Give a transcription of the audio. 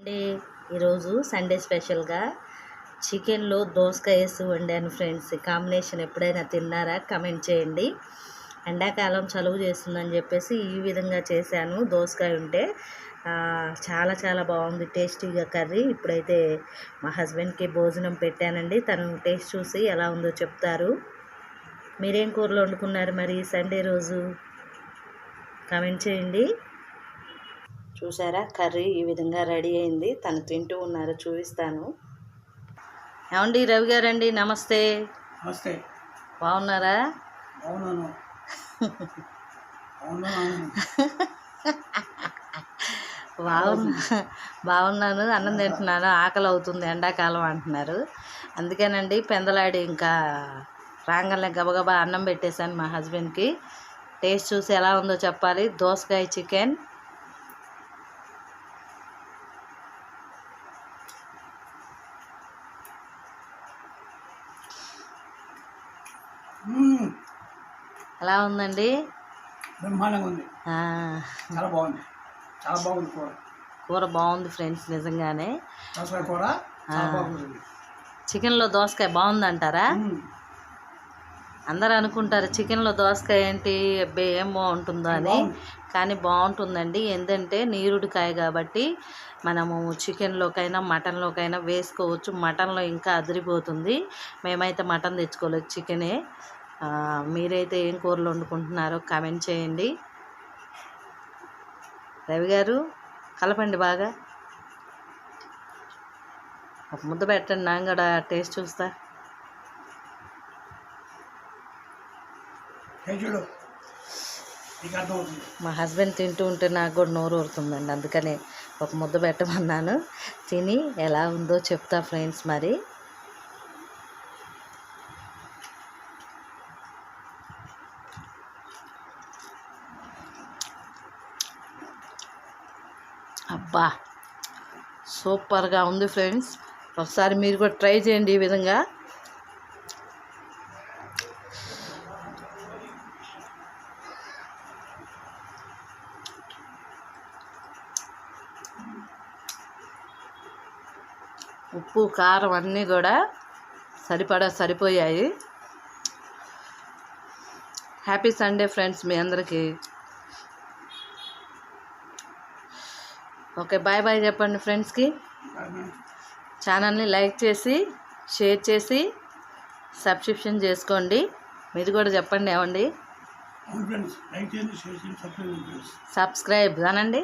అంటే ఈరోజు సండే స్పెషల్గా చికెన్లో దోసకాయ వేసి వండాను ఫ్రెండ్స్. కాంబినేషన్ ఎప్పుడైనా తిన్నారా? కమెంట్ చేయండి. ఎండాకాలం చలువ చేస్తుందని చెప్పేసి ఈ విధంగా చేశాను. దోసకాయ ఉంటే చాలా చాలా బాగుంది, టేస్టీగా కర్రీ. ఇప్పుడైతే మా హస్బెండ్కి భోజనం పెట్టానండి. తను టేస్ట్ చూసి ఎలా ఉందో చెప్తారు. మీరేం కూరలు వండుకున్నారు మరి సండే రోజు? కమెంట్ చేయండి. చూసారా, కర్రీ ఈ విధంగా రెడీ అయింది. తను తింటూ ఉన్నారు, చూపిస్తాను. ఏమండి రవి గారండి, నమస్తే. నమస్తే. బాగున్నారా? బాగున్నాను. అన్నం తింటున్నాను, ఆకలి అవుతుంది, ఎండాకాలం అంటున్నారు. అందుకేనండి పెందలాడి ఇంకా రాగానే గబగబా అన్నం పెట్టేశాను మా హస్బెండ్కి. టేస్ట్ చూసి ఎలా ఉందో చెప్పాలి. దోసకాయ చికెన్ ఎలా ఉందండి? బ్రహ్మాండంగా ఉంది. చాలా బాగుంది, చాలా బాగుంది కూర. కూర బాగుంది ఫ్రెండ్స్, నిజంగానే. దోసకాయ కూర చికెన్లో దోసకాయ బాగుందంటారా? అందరూ అనుకుంటారు చికెన్లో దోసకాయ ఏంటి అబ్బే ఏం బాగుంటుందో అని, కానీ బాగుంటుందండి. ఏంటంటే నీరుడికాయ కాబట్టి మనము చికెన్లోకైనా మటన్లోకైనా వేసుకోవచ్చు. మటన్లో ఇంకా అదిరిపోతుంది. మేమైతే మటన్ తెచ్చుకోలేదు, చికెనే. మీరైతే ఏం కూరలు వండుకుంటున్నారో కామెంట్ చేయండి. రవి గారు కలపండి బాగా, ఒక ముద్ద పెట్టండి, నాకు కూడా టేస్ట్ చూస్తా. మా హస్బెండ్ తింటూ ఉంటే నాకు కూడా నోరు ఊరుతుందండి, అందుకని ఒక ముద్ద పెట్టమన్నాను. తిని ఎలా ఉందో చెప్తా ఫ్రెండ్స్. మరి అబ్బా సూపర్గా ఉంది ఫ్రెండ్స్. ఒకసారి మీరు కూడా ట్రై చేయండి ఈ విధంగా. ఉప్పు కారం అన్నీ కూడా సరిపోయాయి. హ్యాపీ సండే ఫ్రెండ్స్ మీ అందరికీ. ఓకే, బాయ్ బాయ్ చెప్పండి ఫ్రెండ్స్కి. ఛానల్ని లైక్ చేసి షేర్ చేసి సబ్స్క్రిప్షన్ చేసుకోండి. మీరు కూడా చెప్పండి ఏమండి. సబ్స్క్రైబ్ సబ్స్క్రైబ్ అనండి.